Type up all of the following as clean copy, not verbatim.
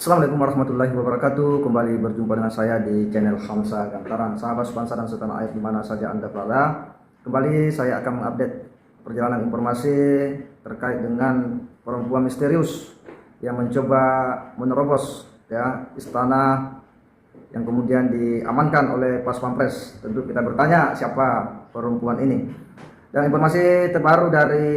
Assalamualaikum warahmatullahi wabarakatuh. Kembali berjumpa dengan saya di channel Hamsa Gantaran. Sahabat sepansa dan setanah air di mana saja Anda berada. Kembali saya akan mengupdate perjalanan informasi terkait dengan perempuan misterius yang mencoba menerobos istana yang kemudian diamankan oleh Pas Pampres. Tentu kita bertanya siapa perempuan ini. Dan informasi terbaru dari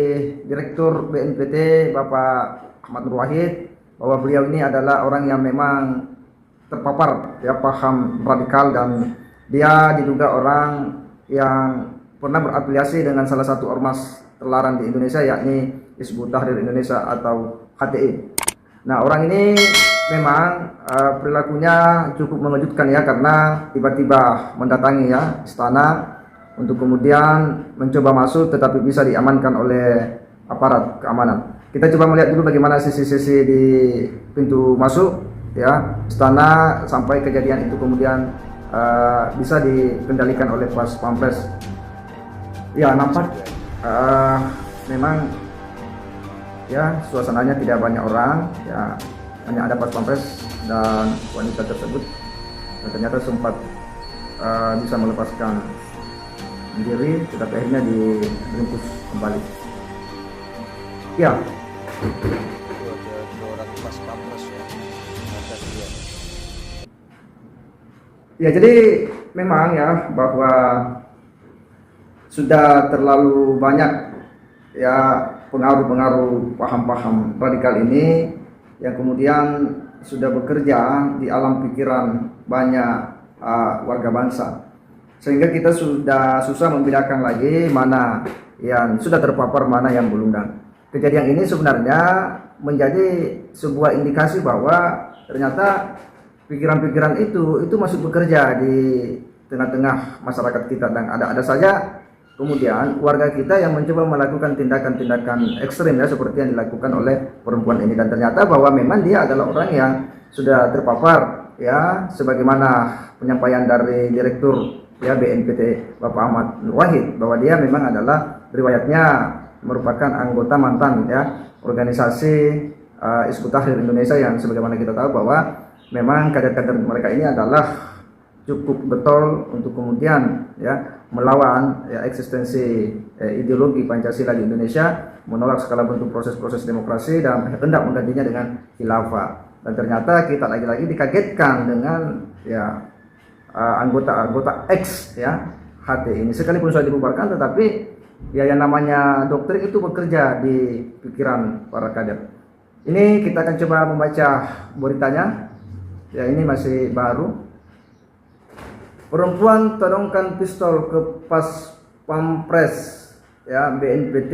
Direktur BNPT Bapak Ahmad Nur Wahid bahwa beliau ini adalah orang yang memang terpapar paham radikal, dan dia diduga orang yang pernah berafiliasi dengan salah satu ormas terlarang di Indonesia, yakni Hizbut Tahrir Indonesia atau HTI. Nah, orang ini memang perilakunya cukup mengejutkan karena tiba-tiba mendatangi istana untuk kemudian mencoba masuk, tetapi bisa diamankan oleh aparat keamanan. Kita coba melihat dulu bagaimana sisi-sisi di pintu masuk istana sampai kejadian itu kemudian bisa dikendalikan oleh Pas Pampres. Ya, nampak memang suasananya tidak banyak orang, hanya ada Pas Pampres dan wanita tersebut, dan ternyata sempat bisa melepaskan diri, tetapi akhirnya diringkus kembali. Jadi memang bahwa sudah terlalu banyak pengaruh-pengaruh paham-paham radikal ini yang kemudian sudah bekerja di alam pikiran banyak warga bangsa, sehingga kita sudah susah membedakan lagi mana yang sudah terpapar, mana yang belum. Dan kejadian ini sebenarnya menjadi sebuah indikasi bahwa ternyata pikiran-pikiran itu masih bekerja di tengah-tengah masyarakat kita, dan ada saja kemudian warga kita yang mencoba melakukan tindakan-tindakan ekstrim seperti yang dilakukan oleh perempuan ini. Dan ternyata bahwa memang dia adalah orang yang sudah terpapar sebagaimana penyampaian dari Direktur BNPT Bapak Ahmad Nur Wahid, bahwa dia memang adalah riwayatnya merupakan anggota mantan organisasi Hizbut Tahrir Indonesia, yang sebagaimana kita tahu bahwa memang kader-kader mereka ini adalah cukup betul untuk kemudian melawan eksistensi ideologi Pancasila di Indonesia, menolak segala bentuk proses-proses demokrasi dan hendak menggantinya dengan khilafah. Dan ternyata kita lagi-lagi dikagetkan dengan anggota X HT ini, sekalipun sudah dibubarkan, tetapi yang namanya doktrin itu bekerja di pikiran para kader. Ini kita akan coba membaca beritanya. Ini masih baru. Perempuan todongkan pistol ke Pas Pampres BNPT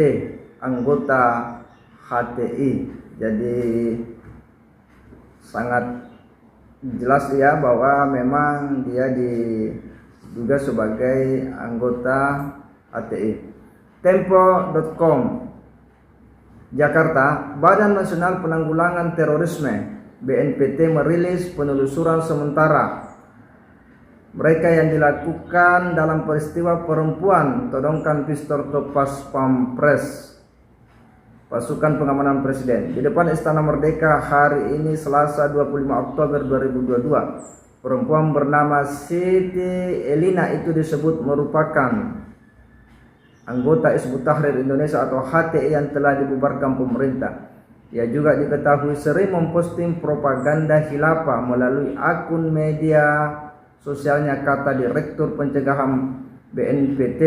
anggota HTI. Jadi sangat jelas bahwa memang dia diduga sebagai anggota HTI. Tempo.com, Jakarta. Badan Nasional Penanggulangan Terorisme BNPT merilis penelusuran sementara mereka yang dilakukan dalam peristiwa perempuan todongkan pistol ke Pas Pampres pasukan pengamanan presiden di depan Istana Merdeka hari ini Selasa 25 Oktober 2022. Perempuan bernama Siti Elina itu disebut merupakan anggota Hizbut Tahrir Indonesia atau HTI yang telah dibubarkan pemerintah. Ia juga diketahui sering memposting propaganda khilafah melalui akun media sosialnya, kata Direktur Pencegahan BNPT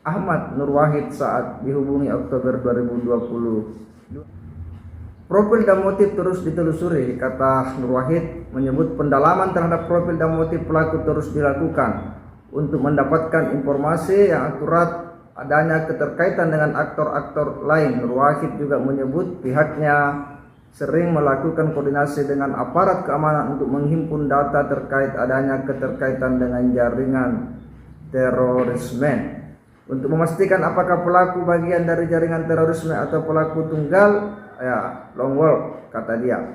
Ahmad Nur Wahid saat dihubungi Oktober 2020. Profil dan motif terus ditelusuri, kata Nur Wahid, menyebut pendalaman terhadap profil dan motif pelaku terus dilakukan untuk mendapatkan informasi yang akurat adanya keterkaitan dengan aktor-aktor lain. Nur Wahid juga menyebut pihaknya sering melakukan koordinasi dengan aparat keamanan untuk menghimpun data terkait adanya keterkaitan dengan jaringan terorisme. Untuk memastikan apakah pelaku bagian dari jaringan terorisme atau pelaku tunggal, long wolf, kata dia.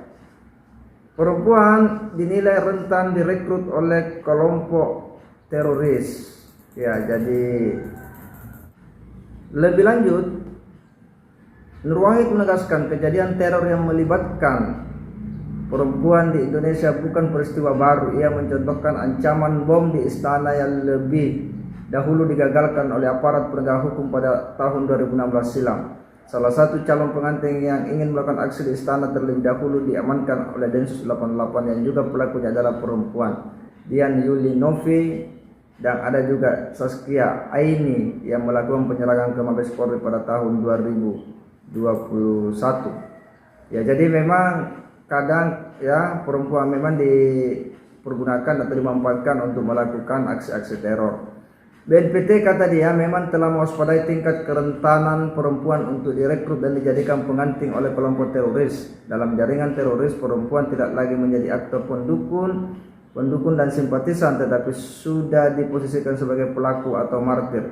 Perempuan dinilai rentan direkrut oleh kelompok teroris. Jadi lebih lanjut, Nur Wahid menegaskan kejadian teror yang melibatkan perempuan di Indonesia bukan peristiwa baru. Ia mencontohkan ancaman bom di istana yang lebih dahulu digagalkan oleh aparat penegak hukum pada tahun 2016 silam. Salah satu calon pengantin yang ingin melakukan aksi di istana terlebih dahulu diamankan oleh Densus 88 yang juga pelakunya adalah perempuan, Dian Yuli Novi, dan ada juga Saskia Aini yang melakukan penyerangan ke Mabes Polri pada tahun 2021. Ya, jadi memang kadang ya perempuan memang dipergunakan atau dimanfaatkan untuk melakukan aksi-aksi teror. BNPT kata dia memang telah mewaspadai tingkat kerentanan perempuan untuk direkrut dan dijadikan pengantin oleh kelompok teroris. Dalam jaringan teroris, perempuan tidak lagi menjadi aktor pendukung dan simpatisan, tetapi sudah diposisikan sebagai pelaku atau martir.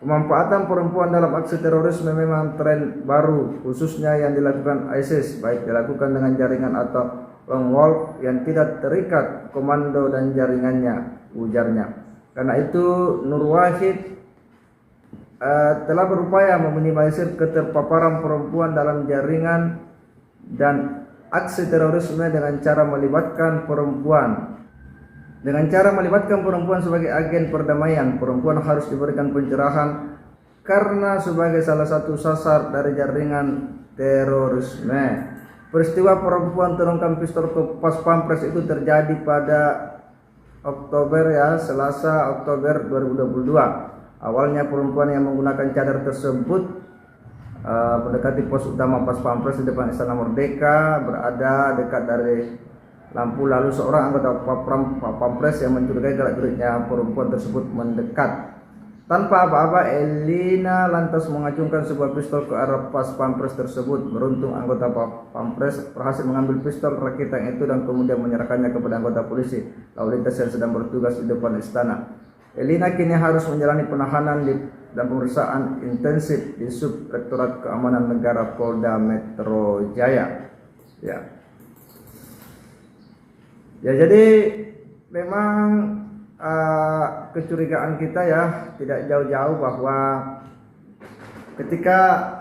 Pemanfaatan perempuan dalam aksi terorisme memang tren baru, khususnya yang dilakukan ISIS, baik dilakukan dengan jaringan atau lone wolf yang tidak terikat komando dan jaringannya, ujarnya. Karena itu Nur Wahid telah berupaya meminimalisir keterpaparan perempuan dalam jaringan dan aksi terorisme dengan cara melibatkan perempuan. Dengan cara melibatkan perempuan sebagai agen perdamaian, perempuan harus diberikan pencerahan karena sebagai salah satu sasar dari jaringan terorisme. Peristiwa perempuan terungkap pistol ke Pas Pampres itu terjadi pada Selasa Oktober 2022. Awalnya perempuan yang menggunakan cadar tersebut mendekati pos utama Pas Pampres di depan Istana Merdeka, berada dekat dari lampu, lalu seorang anggota Pampres yang mencurigai gerak-geriknya perempuan tersebut mendekat. Tanpa apa-apa, Elina lantas mengacungkan sebuah pistol ke arah Pas Pampres tersebut. Beruntung anggota Pampres berhasil mengambil pistol rakitan itu dan kemudian menyerahkannya kepada anggota polisi lalu lintas yang sedang bertugas di depan istana. Elina kini harus menjalani penahanan dan pemeriksaan intensif di Subdirektorat Keamanan Negara Polda Metro Jaya. Ya, jadi memang kecurigaan kita ya tidak jauh-jauh bahwa ketika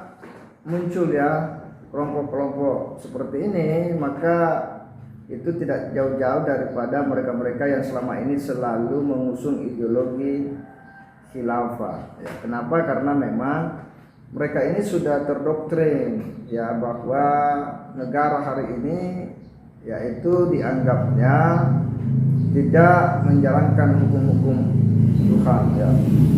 muncul ya kelompok-kelompok seperti ini, maka itu tidak jauh-jauh daripada mereka-mereka yang selama ini selalu mengusung ideologi khilafah. Ya, kenapa? Karena memang mereka ini sudah terdoktrin ya bahwa negara hari ini yaitu dianggapnya tidak menjalankan hukum-hukum Tuhan ya,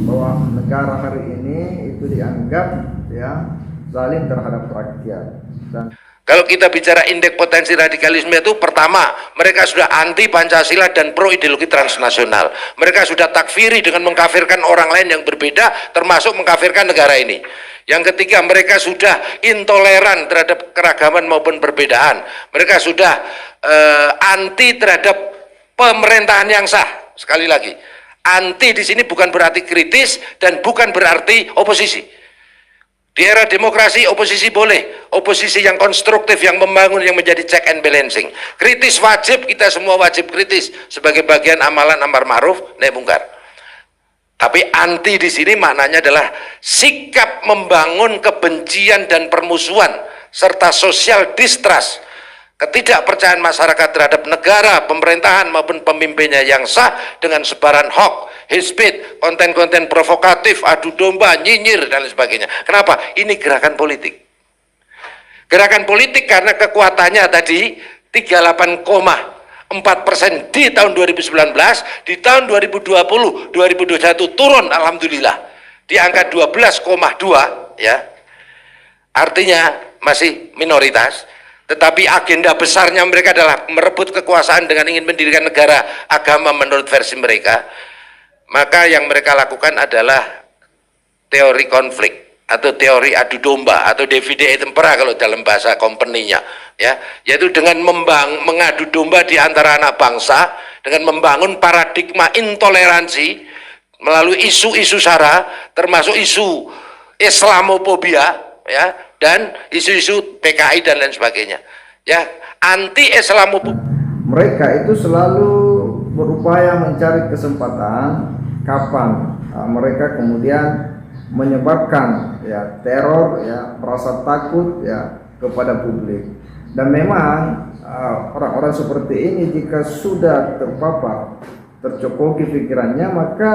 bahwa negara hari ini itu dianggap ya zalim terhadap rakyat. Dan kalau kita bicara indeks potensi radikalisme itu, pertama, mereka sudah anti Pancasila dan pro ideologi transnasional. Mereka sudah takfiri dengan mengkafirkan orang lain yang berbeda, termasuk mengkafirkan negara ini. Yang ketiga, mereka sudah intoleran terhadap keragaman maupun perbedaan. Mereka sudah anti terhadap pemerintahan yang sah. Sekali lagi, anti di sini bukan berarti kritis dan bukan berarti oposisi. Di era demokrasi oposisi boleh, oposisi yang konstruktif, yang membangun, yang menjadi check and balancing. Kritis wajib, kita semua wajib kritis sebagai bagian amalan amar ma'ruf nahi mungkar. Tapi anti di sini maknanya adalah sikap membangun kebencian dan permusuhan serta social distrust, ketidakpercayaan masyarakat terhadap negara, pemerintahan maupun pemimpinnya yang sah dengan sebaran hoax, hate speech, konten-konten provokatif, adu domba, nyinyir dan lain sebagainya. Kenapa? Ini gerakan politik. Gerakan politik karena kekuatannya tadi 38,4% di tahun 2019, di tahun 2020, 2021 turun alhamdulillah di angka 12,2 ya. Artinya masih minoritas. Tetapi agenda besarnya mereka adalah merebut kekuasaan dengan ingin mendirikan negara agama menurut versi mereka. Maka yang mereka lakukan adalah teori konflik atau teori adu domba atau divide et impera kalau dalam bahasa company-nya ya, yaitu dengan mengadu domba di antara anak bangsa dengan membangun paradigma intoleransi melalui isu-isu sara, termasuk isu Islamofobia ya, dan isu-isu PKI dan lain sebagainya ya, anti Islamofobia. Mereka itu selalu berupaya mencari kesempatan kapan mereka kemudian menyebabkan ya teror ya, rasa takut ya kepada publik. Dan memang orang-orang seperti ini jika sudah terpapar, tercokoki pikirannya, maka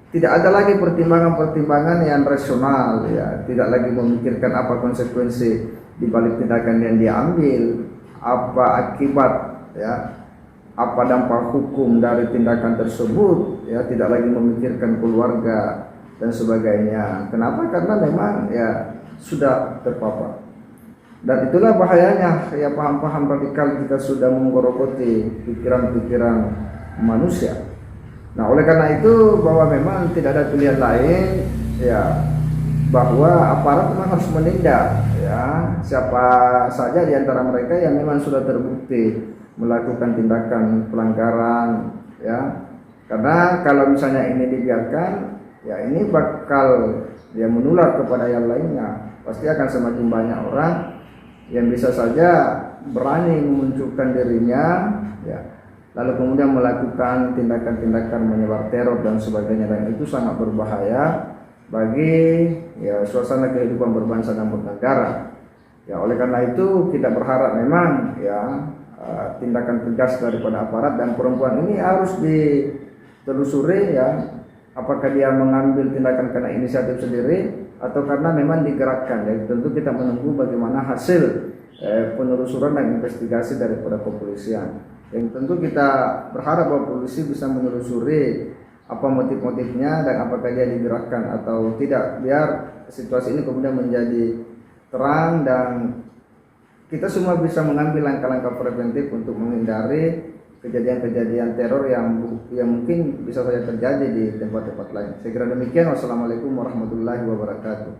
tidak ada lagi pertimbangan-pertimbangan yang rasional, ya, tidak lagi memikirkan apa konsekuensi di balik tindakan yang diambil, apa akibat, ya, apa dampak hukum dari tindakan tersebut, ya, tidak lagi memikirkan keluarga dan sebagainya. Kenapa? Karena memang ya sudah terpapar. Dan itulah bahayanya ya paham-paham radikal jika sudah menggerogoti pikiran-pikiran manusia. Nah, oleh karena itu bahwa memang tidak ada pilihan lain, ya, bahwa aparat memang harus menindak, ya, siapa saja di antara mereka yang memang sudah terbukti melakukan tindakan pelanggaran, ya. Karena kalau misalnya ini dibiarkan, ya ini bakal ya menular kepada yang lainnya. Pasti akan semakin banyak orang yang bisa saja berani memunculkan dirinya, ya, lalu kemudian melakukan tindakan-tindakan menyebar teror dan sebagainya, dan itu sangat berbahaya bagi ya suasana kehidupan berbangsa dan bernegara. Ya, oleh karena itu kita berharap memang ya tindakan tegas daripada aparat, dan perempuan ini harus ditelusuri, ya, apakah dia mengambil tindakan karena inisiatif sendiri atau karena memang digerakkan. Jadi tentu kita menunggu bagaimana hasil penelusuran dan investigasi daripada kepolisian. Yang tentu kita berharap bahwa polisi bisa menelusuri apa motif-motifnya dan apakah dia digerakkan atau tidak, biar situasi ini kemudian menjadi terang dan kita semua bisa mengambil langkah-langkah preventif untuk menghindari kejadian-kejadian teror yang mungkin bisa saja terjadi di tempat-tempat lain. Saya kira demikian. Wassalamualaikum warahmatullahi wabarakatuh.